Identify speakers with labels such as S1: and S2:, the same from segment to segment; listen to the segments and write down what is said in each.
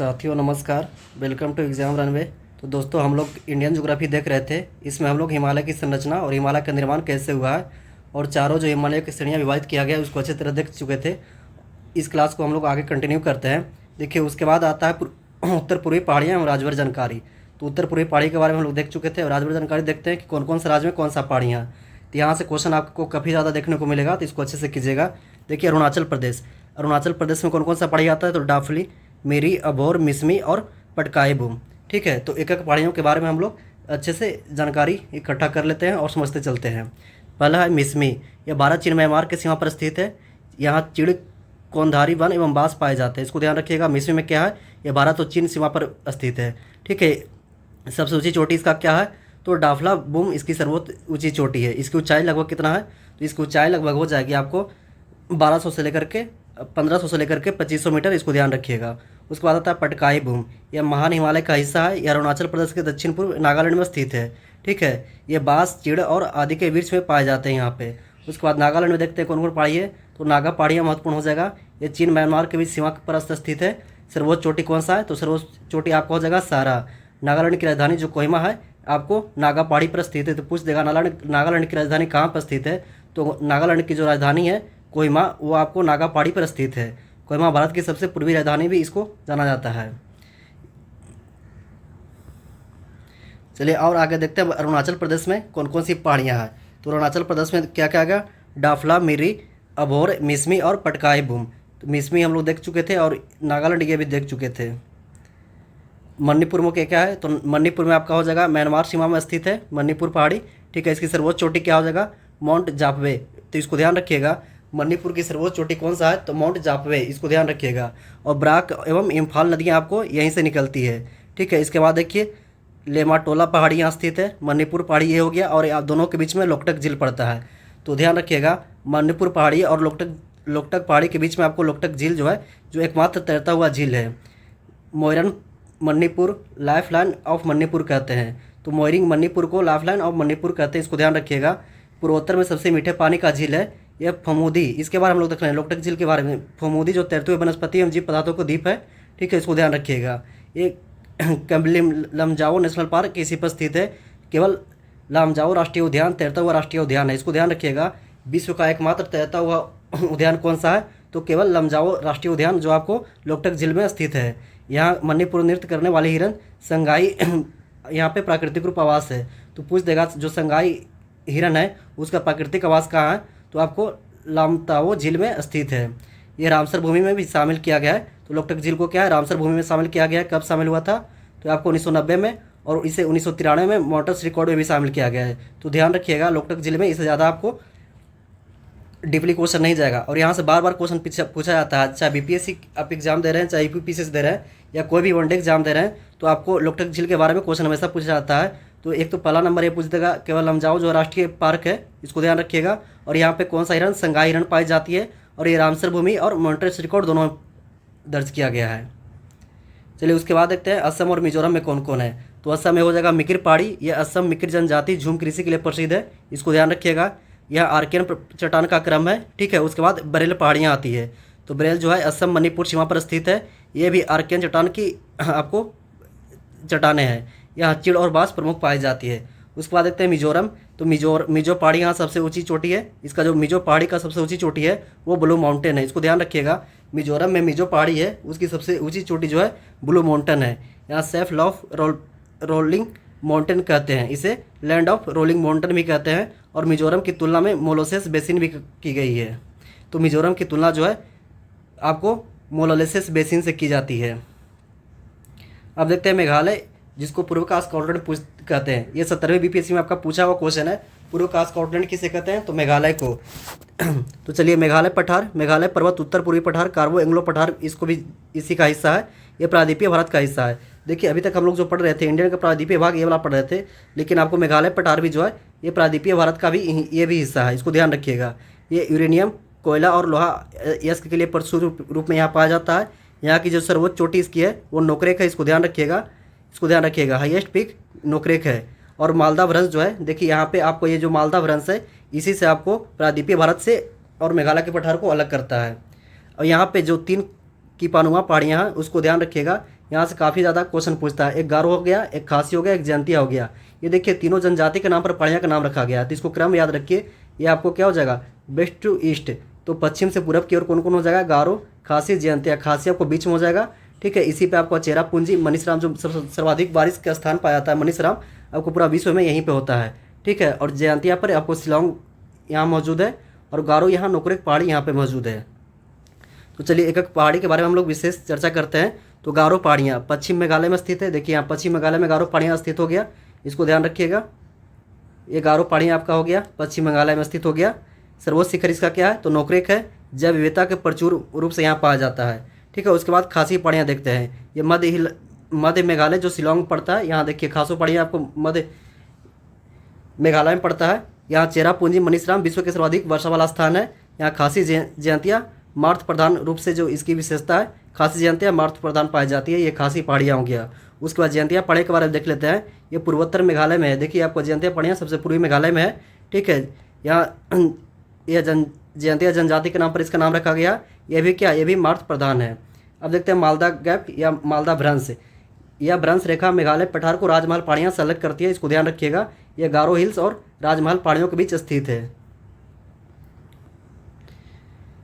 S1: साथियों नमस्कार। Welcome to exam runway. तो दोस्तों हम लोग इंडियन ज्योग्राफी देख रहे थे। इसमें हम लोग हिमालय की संरचना और हिमालय का निर्माण कैसे हुआ है और चारों जो हिमालय की श्रेणियाँ विभाजित किया गया है उसको अच्छी तरह देख चुके थे। इस क्लास को हम लोग आगे कंटिन्यू करते हैं। देखिए उसके बाद आता है उत्तर पूर्वी पहाड़ियाँ और राज्यभर जानकारी। तो उत्तर पूर्वी पहाड़ी के बारे में हम लोग देख चुके थे और राज्यभर जानकारी देखते हैं कि कौन कौन सा राज्य में कौन सा पहाड़ियाँ। तो यहाँ से क्वेश्चन आपको काफ़ी ज़्यादा देखने को मिलेगा, तो इसको अच्छे से कीजिएगा। देखिए अरुणाचल प्रदेश में कौन कौन सा पहाड़ी आता है, तो डाफली, मेरी, अभोर, मिसमी और पटकाई बूम। ठीक है, तो एक एक पहाड़ियों के बारे में हम लोग अच्छे से जानकारी इकट्ठा कर लेते हैं और समझते चलते हैं। पहला है मिसमी। यह भारत चीन म्यांमार की सीमा पर स्थित है। यहाँ चिड़, कौंधारी वन एवं बांस पाए जाते हैं। इसको ध्यान रखिएगा। मिसमी में क्या है, यह भारत और चीन सीमा पर स्थित है। ठीक है, सबसे ऊंची चोटी इसका क्या है, तो डाफला बूम इसकी सर्वोच्च ऊंची चोटी है। इसकी ऊंचाई लगभग कितना है, तो इसकी ऊंचाई लगभग हो जाएगी आपको 1200 से लेकर के 1500 से लेकर के 2500 मीटर। इसको ध्यान रखिएगा। उसके बाद आता है पटकाई बूम। यह महान हिमालय का हिस्सा है। यह अरुणाचल प्रदेश के दक्षिण पूर्व नागालैंड में स्थित है। ठीक है, ये बांस, चीड़ और आदि के वृक्ष में पाए जाते हैं यहाँ पे। उसके बाद नागालैंड में देखते हैं कौन कौन पहाड़ी है, तो नागा पहाड़ियाँ महत्वपूर्ण हो जाएगा। ये चीन म्यांमार के बीच सीमा पर स्थित है। सर्वोच्च चोटी कौन सा है, तो सर्वोच्च चोटी आपका हो जाएगा सारा। नागालैंड की राजधानी जो कोहिमा है आपको नागा पहाड़ी पर स्थित है। तो पूछ देगा नागालैंड की राजधानी कहाँ पर स्थित है, तो नागालैंड की जो राजधानी है कोहिमा वो आपको नागा पहाड़ी पर स्थित है। कोहिमा भारत की सबसे पूर्वी राजधानी भी इसको जाना जाता है। चलिए और आगे देखते हैं अरुणाचल प्रदेश में कौन कौन सी पहाड़ियाँ हैं। तो अरुणाचल प्रदेश में क्या क्या आ गया, डाफला, मिरी, अभोर, मिसमी और पटकाई बूम। तो मिसमी हम लोग देख चुके थे और नागालैंड ये भी देख चुके थे। मणिपुर में क्या है, तो मणिपुर में आपका हो जाएगा म्यांमार सीमा में स्थित है मणिपुर पहाड़ी। ठीक है, इसकी सर्वोच्च चोटी क्या हो जाएगा, माउंट जापवे। तो इसको ध्यान रखिएगा। मणिपुर की सर्वोच्च चोटी कौन सा है, तो माउंट जापवे। इसको ध्यान रखिएगा। और ब्राक एवं इम्फाल नदियाँ आपको यहीं से निकलती है। ठीक है, इसके बाद देखिए लेमाटोला पहाड़ी यहाँ स्थित है। मणिपुर पहाड़ी ये हो गया और आप दोनों के बीच में लोकटक झील पड़ता है। तो ध्यान रखिएगा, मणिपुर पहाड़ी और लोकटक पहाड़ी के बीच में आपको लोकटक झील जो है, जो एकमात्र तैरता हुआ झील है। Moirang Manipur life line of Manipur कहते हैं। तो मोयरिंग मणिपुर को लाइफ लाइन ऑफ मणिपुर कहते हैं। इसको ध्यान रखिएगा। पूर्वोत्तर में सबसे मीठे पानी का झील है यह फमूदी। इसके बारे में हम लोग देख रहे हैं लोकटक झील के बारे में। फमूदी जो तैरते हुए वनस्पति एवं जीव पदार्थों को द्वीप है। ठीक है, इसको ध्यान रखिएगा। ये कैम्बलिम लमजाओ नेशनल पार्क इसी पर स्थित है। केवल लामजाओ राष्ट्रीय उद्यान तैरता हुआ राष्ट्रीय उद्यान है। इसको ध्यान रखिएगा। विश्व का एकमात्र तैरता हुआ उद्यान कौन सा है, तो केवल लमजाओ राष्ट्रीय उद्यान जो आपको लोकटक झील में स्थित है। यहाँ मणिपुर नृत्य करने वाले हिरन संगाई यहाँ पे प्राकृतिक रूप आवास है। तो पूछ देगा जो संगाई हिरन है उसका प्राकृतिक आवास कहाँ है, तो आपको लामताओ झील में स्थित है। ये रामसर भूमि में भी शामिल किया गया है। तो लोकटक झील को क्या है, रामसर भूमि में शामिल किया गया है। कब शामिल हुआ था, तो आपको 1990 में और इसे 1993 में मॉन्ट्रियल रिकॉर्ड में भी शामिल किया गया है। तो ध्यान रखिएगा, लोकटक झील में इससे ज़्यादा आपको डीपली क्वेश्चन नहीं जाएगा। और यहाँ से बार बार क्वेश्चन पूछा जाता है, चाहे बीपीएससी आप एग्जाम दे रहे हैं, चाहे यूपीपीसीएस दे रहे हैं, या कोई भी वनडे एग्जाम दे रहे हैं, तो आपको लोकटक झील के बारे में क्वेश्चन हमेशा पूछा जाता है। तो एक तो पहला नंबर ये पूछ देगा केवल लमजाओ जो राष्ट्रीय पार्क है, इसको ध्यान रखिएगा। और यहाँ पे कौन सा हिरन, संगाई हिरन पाई जाती है। और ये रामसर भूमि और मॉन्ट्रियल रिकॉर्ड दोनों दर्ज किया गया है। चलिए उसके बाद देखते हैं असम और मिजोरम में कौन कौन है। तो असम में हो जाएगा मिकिर पहाड़ी। यह असम मिकिर जनजाति झूम कृषि के लिए प्रसिद्ध है। इसको ध्यान रखिएगा। यह आर्कियन चट्टान का क्रम है। ठीक है, उसके बाद बरेल पहाड़ियाँ आती है। तो बरेल जो है असम मणिपुर सीमा पर स्थित है। ये भी आर्कियन चट्टान की आपको चट्टानें हैं। यहाँ चिड़ और बांस प्रमुख पाई जाती है। उसके बाद देखते हैं मिजोरम। तो मिजो पहाड़ी यहाँ सबसे ऊंची चोटी है। इसका जो मिजो पहाड़ी का सबसे ऊंची चोटी है वो ब्लू माउंटेन है। इसको ध्यान रखिएगा। मिजोरम में मिजो पहाड़ी है, उसकी सबसे ऊंची चोटी जो है ब्लू माउंटेन है। यहाँ सेफ ऑफ रोलिंग माउंटेन कहते हैं, इसे लैंड ऑफ रोलिंग माउंटेन भी कहते हैं। और मिजोरम की तुलना में मोलोसेस बेसिन भी की गई है। तो मिजोरम की तुलना जो है आपको मोलोसेस बेसिन से की जाती है। अब देखते हैं मेघालय, जिसको पूर्व का स्कॉटलैंड कहते हैं। ये 17वीं बीपीएससी में आपका पूछा हुआ क्वेश्चन है। पूर्व का स्कॉटलैंड किसे कहते हैं, तो मेघालय को। तो चलिए मेघालय पठार, मेघालय पर्वत उत्तर पूर्वी पठार, कार्बो एंग्लो पठार इसको भी इसी का हिस्सा है। ये प्रायद्वीपीय भारत का हिस्सा है। देखिए अभी तक हम लोग जो पढ़ रहे थे इंडियन का प्रायद्वीपीय भाग ये वाला पढ़ रहे थे, लेकिन आपको मेघालय पठार भी जो है ये प्रायद्वीपीय भारत का भी ये भी हिस्सा है। इसको ध्यान रखिएगा। ये यूरेनियम, कोयला और लोहा यस्क के लिए प्रचुर रूप में यहाँ पाया जाता है। यहाँ की जो सर्वोच्च चोटी इसकी है वो नोकरेक है। इसको ध्यान रखिएगा। हाईएस्ट पीक नोकरेक है। और मालदा भ्रंश जो है, देखिए यहाँ पे आपको ये जो मालदा भ्रंश है इसी से आपको प्रायद्वीपीय भारत से और मेघालय के पठार को अलग करता है। और यहाँ पे जो 3 की पानुआ पहाड़ियाँ हैं उसको ध्यान रखिएगा। यहाँ से काफ़ी ज़्यादा क्वेश्चन पूछता है। एक गारो हो गया, एक खासी हो गया, एक जयंतिया हो गया। ये देखिए तीनों जनजाति के नाम पर पहाड़ियाँ का नाम रखा गया है, तो इसको क्रम याद रखिए। ये आपको क्या हो जाएगा, वेस्ट टू ईस्ट, तो पश्चिम से पूरब की ओर कौन कौन हो जाएगा, गारो, खासी, जयंतिया। खासी आपको बीच में हो जाएगा, ठीक है। इसी पे आपको चेरापूंजी, मनीषराम जो सर्वाधिक बारिश का स्थान पाया जाता है, मनीषराम आपको पूरा विश्व में यहीं पे होता है, ठीक है। और जयंतिया पर आपको शिलोंग यहाँ मौजूद है, और गारो यहाँ नोकरेक पहाड़ी यहाँ पे मौजूद है। तो चलिए एक एक पहाड़ी के बारे में हम लोग विशेष चर्चा करते हैं। तो गारो पहाड़ियाँ पश्चिम मेघालय में स्थित है। देखिए यहाँ पश्चिम मेघालय में गारो पहाड़ियाँ स्थित हो गया, इसको ध्यान रखिएगा। ये गारो पहाड़ियाँ आपका हो गया, पश्चिम मेघालय में स्थित हो गया। सर्वोच्च शिखर इसका क्या है, तो नोकरेक है। जैव विविधता के प्रचुर रूप से यहाँ पाया जाता है, ठीक है। उसके बाद खासी पहाड़ियाँ देखते हैं। ये मध्य मेघालय जो शिलोंग पड़ता है, यहाँ देखिए खासो पहाड़ियाँ आपको मध्य मेघालय में पड़ता है। यहाँ चेरापूंजी, मनीषराम विश्व के सर्वाधिक वर्षा वाला स्थान है। यहाँ खासी जयंतिया मार्थ प्रधान रूप से जो इसकी विशेषता है, खासी जयंतिया मार्थ प्रधान पाई जाती है। ये खासी पहाड़ियाँ हो गया। उसके बाद जयंतिया पहाड़ी के बारे में देख लेते हैं। ये पूर्वोत्तर मेघालय में है। देखिए आपको जयंतिया पहाड़ियाँ सबसे पूर्वी मेघालय में है, ठीक है। यहाँ यह जयंतिया जनजाति के नाम पर इसका नाम रखा गया। ये भी क्या, ये भी मार्थ प्रधान है। अब देखते हैं मालदा गैप या मालदा भ्रंश। यह भ्रंश रेखा मेघालय पठार को राजमहल पहाड़ियाँ संलग्न करती है, इसको ध्यान रखिएगा। यह गारो हिल्स और राजमहल पहाड़ियों के बीच स्थित है।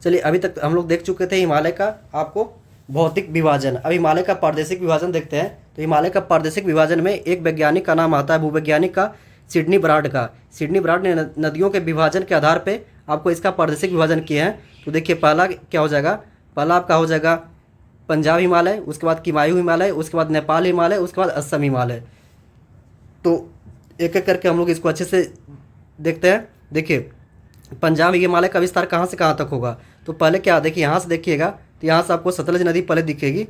S1: चलिए अभी तक हम लोग देख चुके थे हिमालय का आपको भौतिक विभाजन। अब हिमालय का प्रादेशिक विभाजन देखते हैं। तो हिमालय का प्रादेशिक विभाजन में एक वैज्ञानिक का नाम आता है, भूवैज्ञानिक का, सिडनी ब्राड का। सिडनी ब्राड ने नदियों के विभाजन के आधार पे आपको इसका प्रादेशिक विभाजन किया है। तो देखिए पहला क्या हो जाएगा, पहला आपका हो जाएगा पंजाब हिमालय, उसके बाद किमायू हिमालय, उसके बाद नेपाल हिमालय, उसके बाद असम हिमालय। तो एक एक करके हम लोग इसको अच्छे से देखते हैं। देखिए पंजाब हिमालय का विस्तार कहाँ से कहाँ तक होगा, तो पहले क्या, देखिए यहाँ से देखिएगा तो यहाँ से आपको सतलज नदी पहले दिखेगी,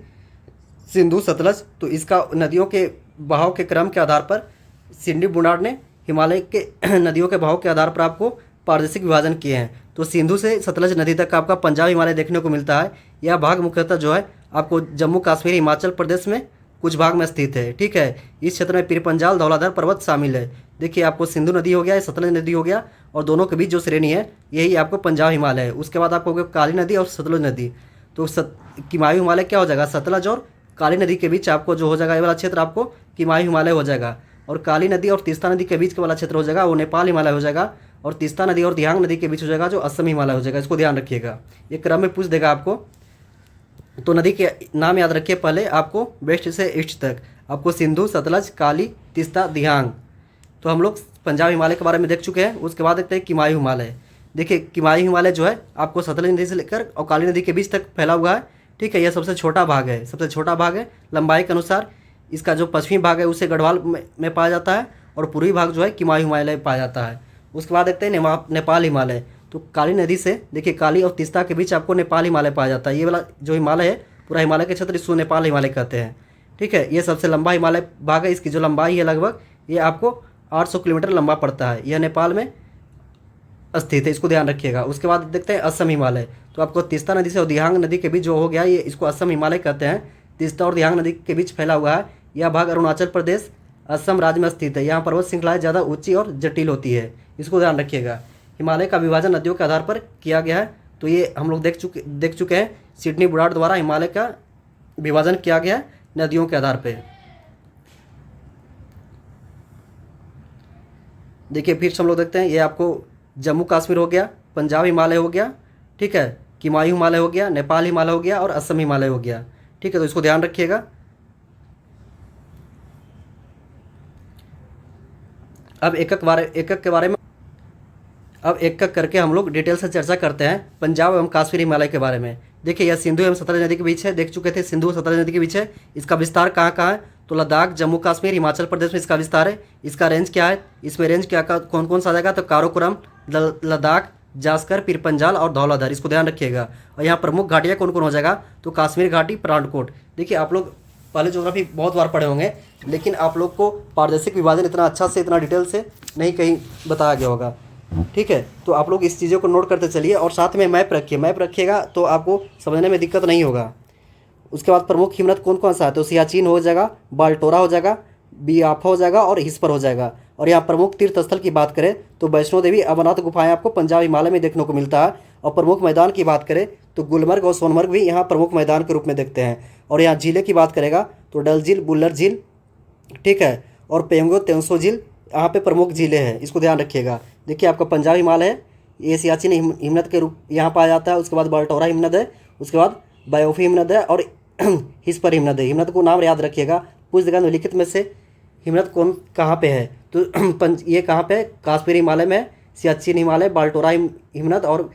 S1: सिंधु सतलज। तो इसका नदियों के बहाव के क्रम के आधार पर सिडनी ब्राड ने हिमालय के नदियों के बहाव के आधार पर आपको प्रादेशिक विभाजन किए हैं। तो सिंधु से सतलज नदी तक आपका पंजाब हिमालय देखने को मिलता है। यह भाग मुख्यतः जो है आपको जम्मू कश्मीर, हिमाचल प्रदेश में कुछ भाग में स्थित है, ठीक है। इस क्षेत्र में पीरपंजाल, धौलाधर पर्वत शामिल है। देखिए आपको सिंधु नदी हो गया, सतलज नदी हो गया, और दोनों के बीच जो श्रेणी है यही आपको पंजाब हिमालय है। उसके बाद आपको हो गया काली नदी और सतलज नदी। तो किमायू हिमालय क्या हो जाएगा, सतलज और काली नदी के बीच आपको जो हो जाएगा ये वाला क्षेत्र आपको किमायू हिमालय हो जाएगा। और काली नदी और तीस्ता नदी के बीच का वाला क्षेत्र हो जाएगा वो नेपाल हिमालय हो जाएगा। और तीस्ता नदी और दियांग नदी के बीच हो जाएगा जो असम हिमालय हो जाएगा। इसको ध्यान रखिएगा, ये क्रम में पूछ देगा आपको। तो नदी के नाम याद रखिए पहले आपको वेस्ट से ईस्ट तक, आपको सिंधु, सतलज, काली, तीस्ता, दियांग। तो हम लोग पंजाब हिमालय के बारे में देख चुके हैं। उसके बाद देखते हैं किमायू हिमालय। देखिए किमायू हिमालय जो है आपको सतलज नदी से लेकर और काली नदी के बीच तक फैला हुआ है, ठीक है। यह सबसे छोटा भाग है, सबसे छोटा भाग है लंबाई के अनुसार। इसका जो पश्चिमी भाग है उसे गढ़वाल में पाया जाता है, और पूर्वी भाग जो है किमायू हिमालय में पाया जाता है। उसके बाद देखते हैं नेपाल हिमालय। तो काली नदी से देखिए काली और तीस्ता के बीच आपको नेपाल हिमालय पाया जाता है। ये वाला जो हिमालय है पूरा हिमालय के क्षेत्र इसको नेपाल हिमालय कहते हैं, ठीक है। ये सबसे लंबा हिमालय भाग है। इसकी जो लंबाई है लगभग ये आपको 800 किलोमीटर लंबा पड़ता है। यह नेपाल में स्थित है, इसको ध्यान रखिएगा। उसके बाद देखते हैं असम हिमालय। तो आपको तीस्ता नदी से और दियांग नदी के बीच जो हो गया ये इसको असम हिमालय कहते हैं। तीस्ता और दियांग नदी के बीच फैला हुआ है। यह भाग अरुणाचल प्रदेश, असम राज्य में स्थित है। यहाँ पर्वत श्रृंखलाएँ ज़्यादा ऊंची और जटिल होती है, इसको ध्यान रखिएगा। हिमालय का विभाजन नदियों के आधार पर किया गया है। तो ये हम लोग देख चुके हैं। सिडनी ब्राड द्वारा हिमालय का विभाजन किया गया है नदियों के आधार पर। देखिए फिर से हम लोग देखते हैं। ये आपको जम्मू कश्मीर हो गया, पंजाब हिमालय हो गया, ठीक है, किमायू हिमालय हो गया, नेपाल हिमालय हो गया और असम हिमालय हो गया, ठीक है। तो इसको ध्यान रखिएगा। अब एक एक करके हम लोग डिटेल से चर्चा करते हैं पंजाब एवं कश्मीर हिमालय के बारे में। देखिए यह सिंधु एवं सतलज नदी के बीच है, देख चुके थे सिंधु और सतलज नदी के बीच है। इसका विस्तार कहाँ कहाँ है, तो लद्दाख, जम्मू कश्मीर, हिमाचल प्रदेश में इसका विस्तार है। इसका रेंज क्या है, इसमें रेंज क्या कौन कौन सा आ जाएगा, तो काराकोरम, लद्दाख, जास्कर, पीरपंजाल और धौलाधर, इसको ध्यान रखिएगा। और यहाँ प्रमुख घाटियाँ कौन कौन हो जाएगा, तो कश्मीर घाटी, पठानकोट। देखिए आप लोग पहले ज्योग्राफी बहुत बार पढ़े होंगे, लेकिन आप लोग को प्रादेशिक विभाजन इतना अच्छा से, इतना डिटेल से नहीं कहीं बताया गया होगा, ठीक है। तो आप लोग इस चीज़ों को नोट करते चलिए और साथ में मैप रखिएगा तो आपको समझने में दिक्कत नहीं होगा। उसके बाद प्रमुख हिमनद कौन कौन सा है, तो सियाचिन हो जाएगा, बाल्टोरा हो जाएगा, बियाफा हो जाएगा और हिस्पर हो जाएगा। और यहाँ प्रमुख तीर्थ स्थल की बात करें तो वैष्णो देवी, अमरनाथ गुफाएं आपको पंजाब हिमालय में देखने को मिलता है। और प्रमुख मैदान की बात करें तो गुलमर्ग और सोनमर्ग भी यहाँ प्रमुख मैदान के रूप में देखते हैं। और यहाँ जिले की बात करेगा तो डल झील, बुल्लर झील, ठीक है, और पेंगो त्योंसो झील यहाँ पे प्रमुख झीलें हैं, इसको ध्यान रखिएगा। देखिए आपका पंजाब हिमालय है, ये सियाचिन हिमनद के रूप यहाँ पाया जाता है। उसके बाद बाल्टोरा हिमनद है, उसके बाद बायोफी हिमनद है और हिस्पर हिमनद है। हिमनद को नाम याद रखिएगा, पूछ देगा निम्नलिखित में से हिमनद कौन कहाँ पे है, तो ये कहाँ पे है, काश्मीर हिमालय में, सियाचिन हिमालय, बाल्टोरा हिमनद और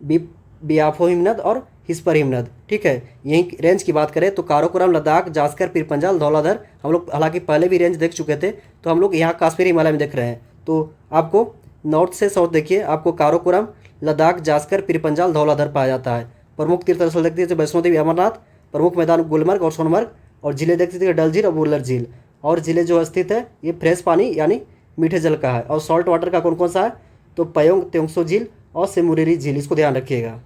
S1: बियाफो हिमनद और हिस्पर हिमनद, ठीक है। यहीं रेंज की बात करें तो काराकोरम, लद्दाख, जास्कर, पीर पंजाल, धौलाधर हम लोग हालांकि पहले भी रेंज देख चुके थे, तो हम लोग यहाँ काश्मीर हिमालय में देख रहे हैं। तो आपको नॉर्थ से साउथ देखिए, आपको काराकोरम, लद्दाख, जास्कर, पीर पंजाल, धौलाधर पाया जाता है। प्रमुख तीर्थ स्थल देखते थे वैष्णो देवी, अमरनाथ, प्रमुख मैदान गुलमर्ग और सोनमर्ग, और जिले देखते थे डल झील और बुल्लर झील। और जिले जो स्थित है ये फ्रेश पानी यानी मीठे जल का है। और सॉल्ट वाटर का कौन कौन सा है, तो पयोंग त्योंगसो झील और सिमुरेरी झील, इसको ध्यान रखिएगा।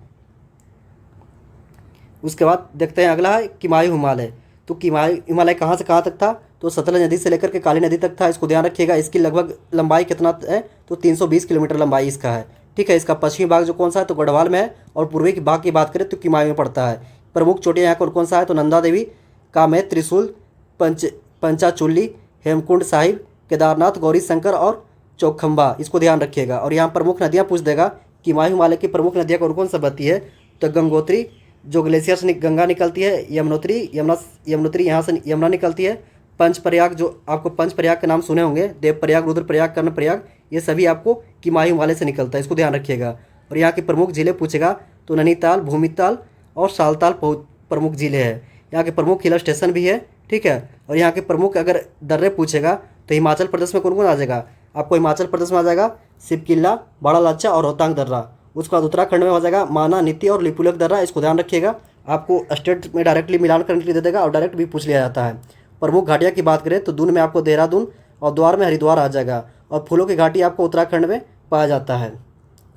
S1: उसके बाद देखते हैं अगला है किमायू हिमालय। तो किमायू हिमालय कहाँ से कहाँ तक था, तो सतलज नदी से लेकर के काली नदी तक था, इसको ध्यान रखिएगा। इसकी लगभग लंबाई कितना है, तो 320 किलोमीटर लंबाई इसका है, ठीक है। इसका पश्चिमी भाग जो कौन सा है, तो गढ़वाल में है, और पूर्वी के भाग की बात करें तो किमायू में पड़ता है। प्रमुख चोटियाँ यहाँ कौन कौन सा है, तो नंदा देवी, कामेत, त्रिशूल, पंचाचूली, हेमकुंड साहिब, केदारनाथ, गौरी शंकर और चौखंबा, इसको ध्यान रखिएगा। और यहाँ प्रमुख नदियाँ पूछ देगा, किमायू हिमालय की प्रमुख नदियाँ कौन कौन सा बहती है, तो गंगोत्री जो ग्लेशियर से गंगा निकलती है, यमुनोत्री यहाँ से यमुना निकलती है, पंचप्रयाग जो आपको पंचप्रयाग के नाम सुने होंगे, देवप्रयाग, रुद्रप्रयाग, कर्णप्रयाग, ये सभी आपको किमायू हिमालय से निकलता है, इसको ध्यान रखिएगा। और यहाँ की प्रमुख झीलें पूछेगा तो नैनीताल, भूमिताल और सालताल प्रमुख झीलें हैं। यहाँ के प्रमुख हिल स्टेशन भी है, ठीक है। और यहाँ के प्रमुख अगर दर्रे पूछेगा तो हिमाचल प्रदेश में कौन कौन आ जाएगा, आपको हिमाचल प्रदेश में आ जाएगा शिवकिला, बड़ा लाचा और रोहतांग दर्रा। उसके बाद उत्तराखंड में हो जाएगा माना, नीति और लिपुलेख दर्रा, इसको ध्यान रखिएगा। आपको स्टेट में डायरेक्टली मिलान करने के लिए दे देगा और डायरेक्ट भी पूछ लिया जाता है। प्रमुख घाटियाँ की बात करें तो दून में आपको देहरादून और द्वार में हरिद्वार आ जाएगा, और फूलों की घाटी आपको उत्तराखंड में पाया जाता है।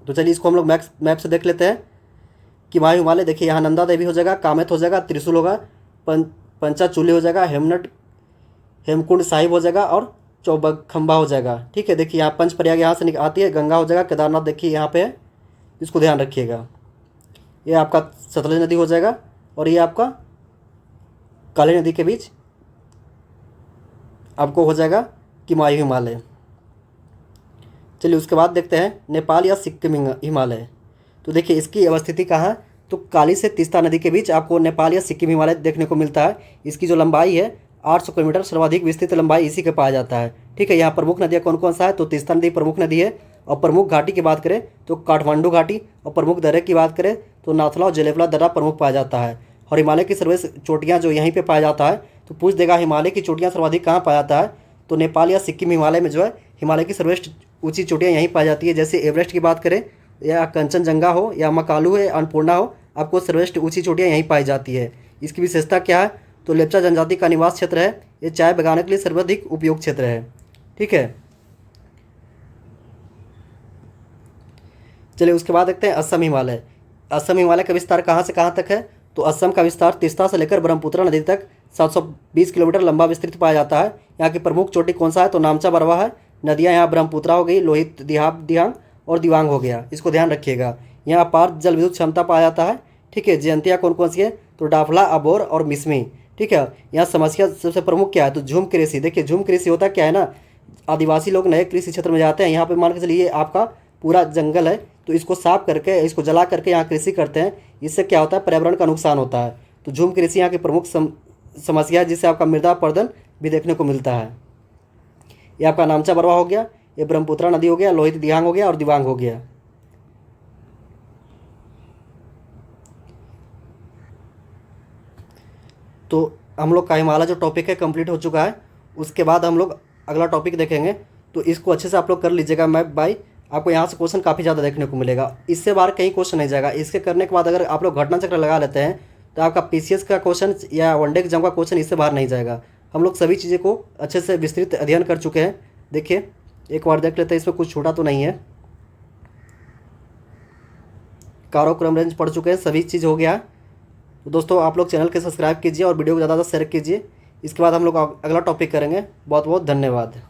S1: तो चलिए इसको हम लोग मैप से देख लेते हैं। किमायू हिमालय देखिए, यहाँ नंदा देवी हो जाएगा, कामेत हो जाएगा, त्रिशूल होगा, पंचाचूली हो जाएगा, हेमकुंड साहिब हो जाएगा और चौखंबा हो जाएगा, ठीक है। देखिए यहाँ पंचप्रयाग यहाँ से आती है, गंगा हो जाएगा, केदारनाथ देखिए यहाँ पे है, इसको ध्यान रखिएगा। ये आपका सतलज नदी हो जाएगा और ये आपका काली नदी के बीच आपको हो जाएगा किमायू हिमालय। चलिए उसके बाद देखते हैं नेपाल या सिक्किम हिमालय। तो देखिए इसकी अवस्थिति कहाँ है, तो काली से तीस्ता नदी के बीच आपको नेपाल या सिक्किम हिमालय देखने को मिलता है। इसकी जो लंबाई है 800 किलोमीटर, सर्वाधिक विस्तृत लंबाई इसी के पाया जाता है, ठीक है। यहाँ प्रमुख नदियाँ कौन कौन सा है, तो तीस्ता नदी प्रमुख नदी है। और प्रमुख घाटी की बात करें तो काठमांडू घाटी, और प्रमुख दर्रे की बात करें तो नाथला और जलेफला दर्रा प्रमुख पाया जाता है। और हिमालय की सर्वोच्च चोटियाँ जो यहीं पे पाया जाता है, तो पूछ देगा हिमालय की चोटियाँ सर्वाधिक कहाँ पाया जाता है, तो नेपाल या सिक्किम हिमालय में जो है हिमालय की सर्वोच्च ऊँची चोटियाँ यहीं पाई जाती है। जैसे एवरेस्ट की बात करें या कंचनजंगा हो या मकालू है, अन्नपूर्णा हो, आपको सर्वोच्च ऊँची चोटियाँ यहीं पाई जाती है। इसकी विशेषता क्या है, तो लेप्चा जनजाति का निवास क्षेत्र है, ये चाय बगाने के लिए सर्वाधिक उपयोग क्षेत्र है, ठीक है। चलिए उसके बाद देखते हैं असम हिमालय। असम हिमालय का विस्तार कहाँ से कहाँ तक है, तो असम का विस्तार तीस्ता से लेकर ब्रह्मपुत्र नदी तक 720 किलोमीटर लंबा विस्तृत पाया जाता है। यहाँ की प्रमुख चोटी कौन सा है, तो नामचा बरवा है। नदियाँ यहाँ ब्रह्मपुत्रा हो गई, लोहित, दिहांग और दिवांग हो गया, इसको ध्यान रखिएगा। यहाँ अपार जल विद्युत क्षमता पाया जाता है, ठीक है। जयंतियाँ कौन कौन सी है, तो डाफला, अबोर और मिसमी, ठीक है। यहाँ समस्या सबसे प्रमुख क्या है, तो झूम कृषि। देखिए झूम कृषि होता क्या है ना, आदिवासी लोग नए कृषि क्षेत्र में जाते हैं, यहाँ पे मान के चलिए आपका पूरा जंगल है, तो इसको साफ करके, इसको जला करके यहाँ कृषि करते हैं। इससे क्या होता है, पर्यावरण का नुकसान होता है। तो झूम कृषि यहाँ की प्रमुख समस्या है, जिससे आपका मृदा अपरदन भी देखने को मिलता है। ये आपका नामचा बरवा हो गया, ये ब्रह्मपुत्रा नदी हो गया, लोहित दिहांग हो गया और दिवांग हो गया। तो हम लोग का हिमालय जो टॉपिक है कंप्लीट हो चुका है। उसके बाद हम लोग अगला टॉपिक देखेंगे, तो इसको अच्छे से आप लोग कर लीजिएगा मैप बाई। आपको यहाँ से क्वेश्चन काफ़ी ज़्यादा देखने को मिलेगा, इससे बाहर कहीं क्वेश्चन नहीं जाएगा। इसके करने के बाद अगर आप लोग घटना चक्र लगा लेते हैं तो आपका पीसीएस का क्वेश्चन या वनडे एग्जाम का क्वेश्चन इससे बाहर नहीं जाएगा। हम लोग सभी चीज़ें को अच्छे से विस्तृत अध्ययन कर चुके हैं। देखिए एक बार देख लेते हैं, इसमें कुछ छोटा तो नहीं है। काराकोरम रेंज पढ़ चुके हैं, सभी चीज़ हो गया। तो दोस्तों आप लोग चैनल के सब्सक्राइब कीजिए और वीडियो को ज़्यादा शेयर कीजिए। इसके बाद हम लोग अगला टॉपिक करेंगे। बहुत बहुत धन्यवाद।